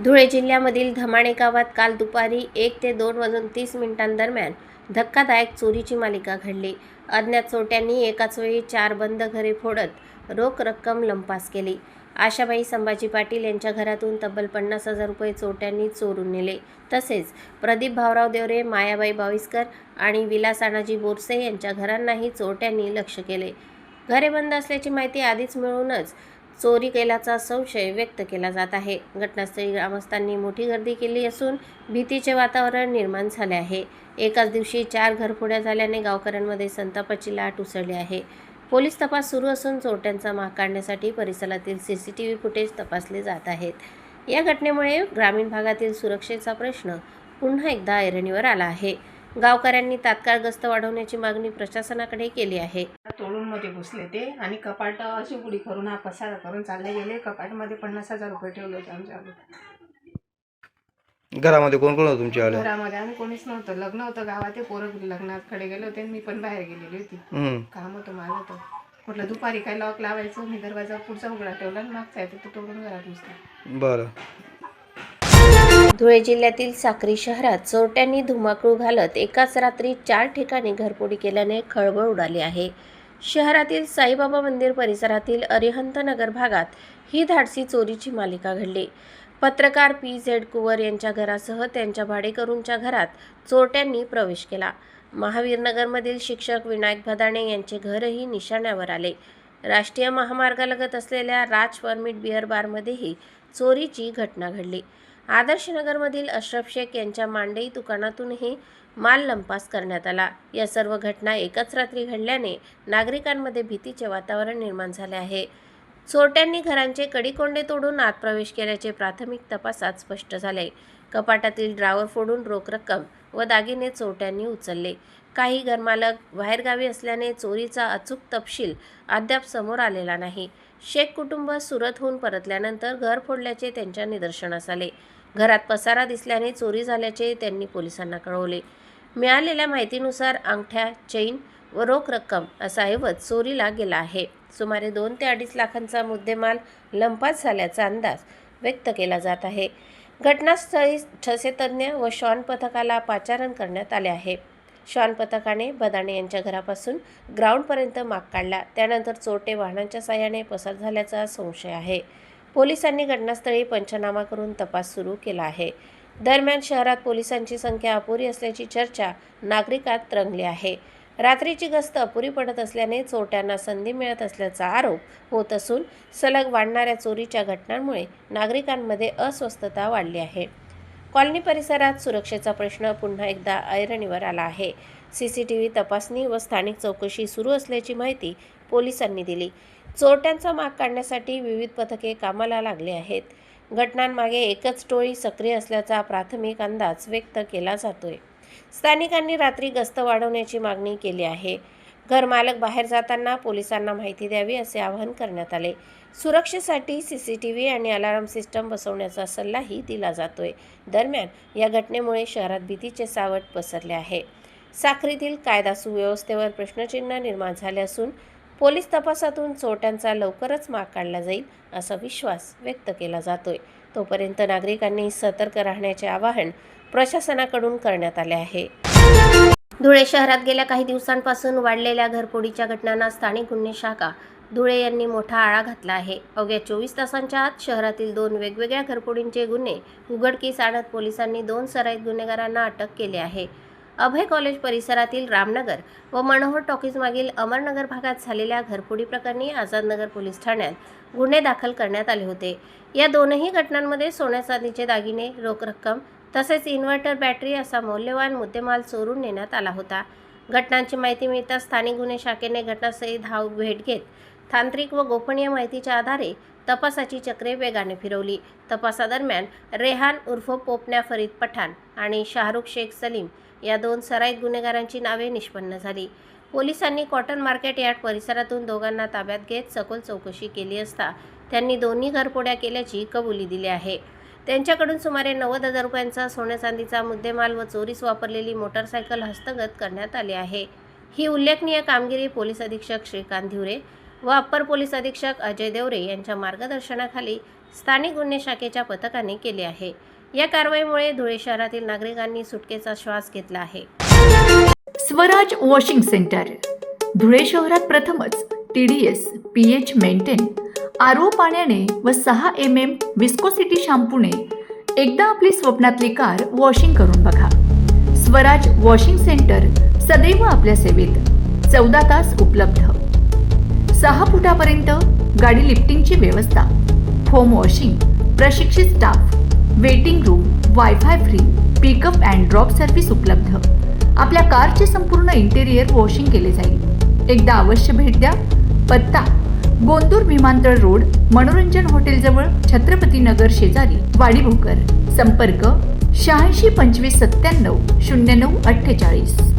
धुळे जिल्ह्यामधील धमाणे गावात काल दुपारी 1 ते 2 वाजून 30 मिनिटांदरम्यान धक्कादायक चोरीची मालिका घडली। अज्ञात चोरट्यांनी एकाच वेळी 4 बंद घरे फोडत रोख रक्कम लंपास केली। आशाबाई संभाजी पाटील यांच्या घरातून तब्बल 50,000 रुपये चोरट्यांनी चोरून नेले। तसेच प्रदीप भाऊराव देवरे, मायाबाई बाविस्कर आणि विलास अनाजी बोरसे यांच्या घरांनाही चोरट्यांनी लक्ष्य केले। घरे बंद असल्याची माहिती आधीच मिळूनच चोरी केल्याचा संशय व्यक्त केला जात आहे। घटनास्थळी ग्रामस्थांनी मोठी गर्दी केली असून भीतीचे वातावरण निर्माण झाले आहे। एकाच दिवशी 4 घरफोड्या झाल्याने गावकऱ्यांमध्ये संतापाची लाट उसळली आहे। पोलीस तपास सुरू असून चोरट्यांचा माग काढण्यासाठी परिसरातील सीसीटीव्ही फुटेज तपासले जात आहेत। या घटनेमुळे ग्रामीण भागातील सुरक्षेचा प्रश्न पुन्हा एकदा ऐरणीवर आला आहे। गावकऱ्यांनी तात्काळ गस्त वाढवण्याची मागणी प्रशासनाकडे केली आहे। तोडून मध्ये घुसले ते आणि कपाट अशी उडी करून हा पसारा करून चालले गेले। कपाटमध्ये 50,000 रुपये ठेवले होते आमच्याकडे। घरामध्ये कोण कोण होतं तुमच्या? घरामध्ये आम्ही कोणीच नव्हतं। लग्न होतं गावात, पोरं लग्नात खडे गेले होते, मी पण बाहेर गेलेली होती, काम होतं माझं। तर म्हटलं दुपारी काय लॉक लावायचं, मी दरवाजा पुढचा उघडा ठेवला आणि मागचा आहे तो तोडून घरात घुसला। बरं। धुळे जिल्ह्यातील साक्री शहरात चोरट्यांनी धुमाकूळ घालत एकाच रात्री 4 ठिकाणी घरफोडी केल्याने खळबळ उडाली आहे। शहरातील साईबाबा मंदिर परिसरातील अरिहंत नगर भागात ही धाडसी चोरीची मालिका घडली। पत्रकार PZ कुवर यांच्या घरासह त्यांच्या भाडेकरूंच्या घरात चोरट्यांनी प्रवेश केला। महावीरनगरमधील शिक्षक विनायक भदाणे यांचे घरही निशाण्यावर आले। राष्ट्रीय महामार्गालगत असलेल्या राज परमिट बिअर बारमध्येही चोरीची घटना घडली। आदर्शनगरमधील अशरफ शेख यांच्या मांडई दुकानातूनही माल लंपास करण्यात आला। या सर्व घटना एकाच रात्री घडल्याने नागरिकांमध्ये भीतीचे वातावरण निर्माण झाले आहे। चोरट्यांनी घरांचे कડીकोंडे तोडून आत प्रवेश केल्याचे प्राथमिक तपासात स्पष्ट झाले। कपाटातील ड्रॉवर फोडून रोख रक्कम व दागिने चोरट्यांनी उचलले। काही घरमालक बाहेरगावी असल्याने चोरीचा अचूक तपशील अद्याप समोर आलेला नाही। शेख कुटुंब सुरतहून परतल्यानंतर घर फोडल्याचे त्यांच्या निदर्शनास आले। घरात पसारा दिसल्याने चोरी झाल्याचे त्यांनी पोलिसांना कळवले। मिळालेल्या माहितीनुसार अंगठ्या, चेन व रोख रक्कम असा ऐवज चोरीला गेला आहे। सुमारे 2 ते 2.5 लाखांचा मुद्देमाल लंपास झाल्याचा अंदाज व्यक्त केला जात आहे। घटनास्थळी ठसेतज्ञ व श्वान पथकाला पाचारण करण्यात आले आहे। श्वान पथकाने भदाणे यांच्या घरापासून ग्राउंडपर्यंत माग काढला। त्यानंतर चोरटे वाहनांच्या साहाय्याने पसार झाल्याचा संशय आहे। पोलिसांनी घटनास्थळी पंचनामा करून तपास सुरू केला आहे। दरम्यान शहरात पोलिसांची संख्या अपुरी असल्याची चर्चा नागरिकात रंगली आहे। रात्रीची गस्त अपुरी पडत असल्याने चोरट्यांना संधी मिळत असल्याचा आरोप होत असून सलग वाढणाऱ्या चोरीच्या घटनांमुळे नागरिकांमध्ये अस्वस्थता वाढली आहे। कॉलनी परिसरात सुरक्षेचा प्रश्न पुन्हा एकदा ऐरणीवर आला आहे। सीसीटीव्ही तपासणी व स्थानिक चौकशी सुरू असल्याची माहिती पोलिसांनी दिली। चोरट्यांचा माग काढण्यासाठी विविध पथके कामाला लागले आहेत। घटनांमागे एकच टोळी सक्रिय असल्याचा प्राथमिक अंदाज व्यक्त केला जातोय। स्थानिकांनी रात्री गस्त वाढवण्याची मागणी केली आहे। घरमालक बाहेर जाताना पोलिसांना माहिती द्यावी असे आवाहन करण्यात आले। सुरक्षेसाठी सीसीटीव्ही आणि अलार्म सिस्टम बसवण्याचा सल्लाही दिला जातोय। दरम्यान या घटनेमुळे शहरात भीतीचे सावट पसरले आहे। साक्रीतील कायदा सुव्यवस्थेवर प्रश्नचिन्ह निर्माण झाले असून पोलीस तपासातून चोरट्यांचा लवकरच माग काढला जाईल असा विश्वास व्यक्त केला जातोय। तोपर्यंत नागरिकांनी सतर्क राहण्याचे आवाहन प्रशासनाकडून करण्यात आले आहे। धुळे शहरात गेल्या काही दिवसांपासून वाढलेल्या घरफोडीच्या घटनांना स्थानिक गुन्हे शाखा धुळे यांनी मोठा आळा घातला आहे। अवघ्या 24 तासांच्या आत शहरातील 2 वेगवेगळ्या घरफोडींचे गुन्हे उघडकीस आणत पोलिसांनी 2 सराईत गुन्हेगारांना अटक केली आहे। अभय कॉलेज परिसरातील रामनगर व मनोहर टॉकीज मागील अमरनगर भागात झालेल्या घरफोडी प्रकरणी आझादनगर पोलीस ठाण्यात गुन्हे दाखल करण्यात आले होते। या दोनही घटनांमध्ये सोन्या चांदीचे दागिने, रोख रक्कम तसेच इन्व्हर्टर बॅटरी असा मौल्यवान मुद्देमाल चोरून नेण्यात आला होता। घटनांची माहिती मिळताच स्थानिक गुन्हे शाखेने घटनास्थळी धाव भेट घेत तांत्रिक व गोपनीय माहितीच्या आधारे तपासाची चक्रे वेगाने फिरवली। तपासादरम्यान रेहान उर्फ पोपण्या फरीद पठाण आणि शाहरुख शेख सलीम या 2 सराईत गुन्हेगारांची नावे निष्पन्न झाली। पोलिसांनी कॉटन मार्केट यार्ड परिसरातून दोघांना ताब्यात घेत सखोल चौकशी केली असता त्यांनी दोन्ही घरफोड्या केल्याची कबुली दिली आहे। त्यांच्याकडून सुमारे 90,000 रुपयांचा सोन्या चांदीचा मुद्देमाल व चोरीस वापरलेली मोटारसायकल हस्तगत करण्यात आली आहे। ही उल्लेखनीय कामगिरी पोलीस अधीक्षक श्रीकांत धिवरे व अप्पर पोलीस अधीक्षक अजय देवरे यांच्या मार्गदर्शनाखाली स्थानिक गुन्हे शाखेच्या पथकाने केले आहे. या कारवाईमुळे धुळे शहरातील नागरिकांनी सुटकेचा श्वास घेतला आहे. स्वराज वॉशिंग सेंटर धुळे शहरात प्रथमच TDS, pH मेंटेन, RO पाण्याने व 6 mm विस्कोसिटी शॅम्पूने एकदा आपली स्वप्नातली कार वॉशिंग करून बघा. स्वराज वॉशिंग सेंटर सदैव आपल्या सेवेत. 14 तास उपलब्ध. 6 फुटापर्यंत गाडी लिफ्टिंगची व्यवस्था, होम वॉशिंग, प्रशिक्षित staff, waiting room, wifi free, pickup and drop service उपलब्ध. आपल्या कारचे संपूर्ण इंटेरियर वॉशिंग केले जाईल. एकदा अवश्य भेट द्या. पत्ता गोंदूर विमानतळ रोड, मनोरंजन हॉटेलजवळ, छत्रपती नगर शेजारी, वाडी भोकर. संपर्क 86 25 97 09 48.